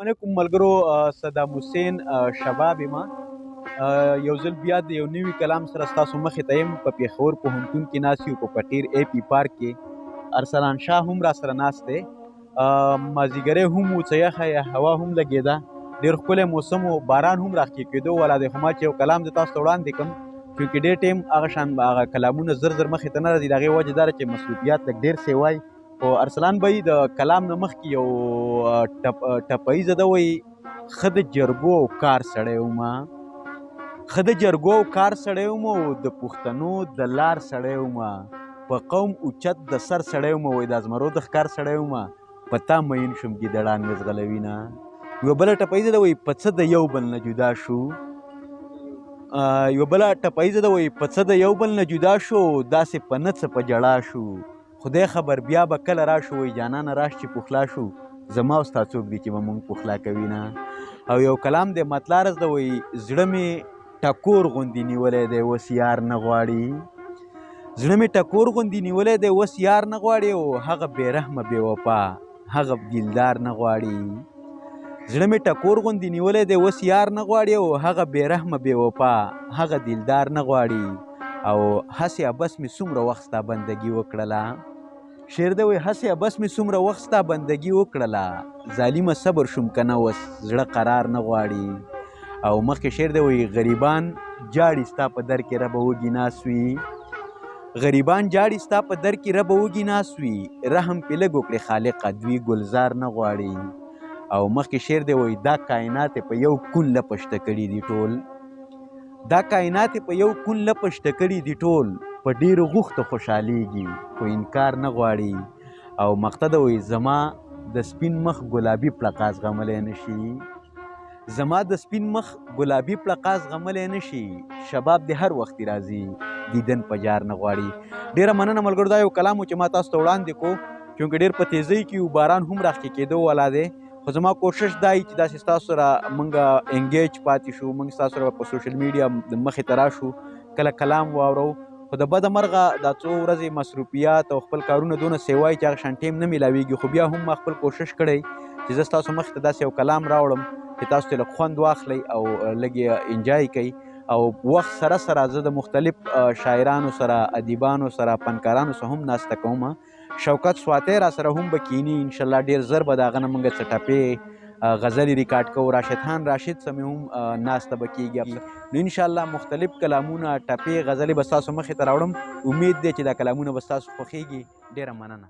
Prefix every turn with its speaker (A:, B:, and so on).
A: علیکم ملګرو. صدام حسین شباب یم. یو ځل بیا د یو نوي کلام سره ستاسو مخې ته یم. په پېښور پوهنتون کې ناست یو، په پټیر اے پي پارک کې ارسلان شاه هم را سره ناست دی. مازدیګری هم و، څه یخه هوا هم لګېده، ډېر ښکلی موسم و، باران هم راښکې کېدو والا دی. خو ما چې یو کلام د تاسو ته وړاندې کړم، چونکې ډېر ټایم هغه شان هغه کلامونه زر مخې ته نه راځي. د هغې وجه دا ده چې مصروفیات لږ ډېر سی وای. خو ارسلان بهی د کلام نه مخکې یو ټپهیزه ده، وایي ښه د جرګو او کار سړی ومه، ښه د جرګو او کار سړی ومه، او د پښتنو د لار سړی ومه، په قوم اوچت د سر سړی ومه، وایي د ازمرو د ښکار سړی ومه، په تا مین شوم ګیدړان مې ځغلوینه. یوه بله ټپهیزه ده، وایي په څه د یو بل نه جدا شو. یوه بله ټپهیزه ده، وایي په څه د یو بل نه جدا شو، داسې په نه څه په جړا شو، خدای خبر بیا به کله راشو، وایي جانانه راش چې پخلا شو، زما او ستا څوک دی چې به مونږ پخلا کوي نه. او یو کلام دی مطلارز ده، وایي زړه مې ټکور غوندې نیولی دی، اوس یار نه غواړي. زړه مې ټکور غوندې نیولی دی، اوس یار نه غواړي، او هغه بې رحمه بې وفا هغه دیلدار نه غواړي. زړه مې ټکور غوندې نیولی دی، اوس یار نه غواړي، او هغه بې رحمه بې وفا هغه دیلدار نه غواړي. او هسې ابس مې څومره وخت ستا بندګي وکړله. شعر دی، وایي هسې ابس مې څومره وخت ستا بندګي وکړله، ظالمه صبر شوم که نه اوس زړه قرار نه غواړي. او مخکې شعر دی، وایي غریبان جاړي ستا په در کې ربه وږي ناست وي، غریبان جاړي ستا په در کې ربه وږي ناست وي، رحم پې لږ وکړې خالقه دوی ګلزار نه غواړي. او مخکې شعر دی، وایي دا کائنات په یو کون لپشته کړي دي ټول، دا کائنات په یو کون لپشته کړي دي ټول، په ډېرو غوښتو خوشحالیږي خو انکار نه غواړي. او مقطع ده، وایي زما د سپین مخ ګلابي پړقا زغملی نشي، زما د سپین مخ ګلابي پړقا زغملی نشي، شباب د هر وخت راځي دیدن په جار نه غواړي. ډېره مننه ملګرو، دا یو کلام و چې ما تاسو ته وړاندې کو، چونکې ډېر په تیزۍ کې و، باران هم راښکې کېدو والا دی. خو زما کوشش دا وي چې داسې ستاسو سره موږ انګیج پاتې شو، موږ ستاسو سره په سوشل میډیا مخې ته راشو، کله کلام واورو. خو د بده مرغه دا څو ورځې مصروفیات او خپل کارونه دونه سیوای چې هغه شان ټایم نه میلاویږي. خو بیا هم ما خپل کوشش کړی چې زه ستاسو مخې ته داسې یو کلام راوړم چې تاسو ترې لږ خوند واخلئ او لږ یې انجای کوئ. او وخت سره سره زه د مختلف شاعرانو سره، ادیبانو سره، فنکارانو سره هم ناسته کوم. شوکت سواتی را سره هم به کینی، انشاءالله ډېر زر به د هغه نه موږ څه ټپې غزلې ریکارډ کوو. راشد خان راشد سره مې هم ناسته به کېږي. نو انشاءالله مختلف کلامونه، ټپې، غزلې به ستاسو مخې ته راوړم. امید دی چې دا کلامونه به ستاسو خوښېږي. ډېره مننه.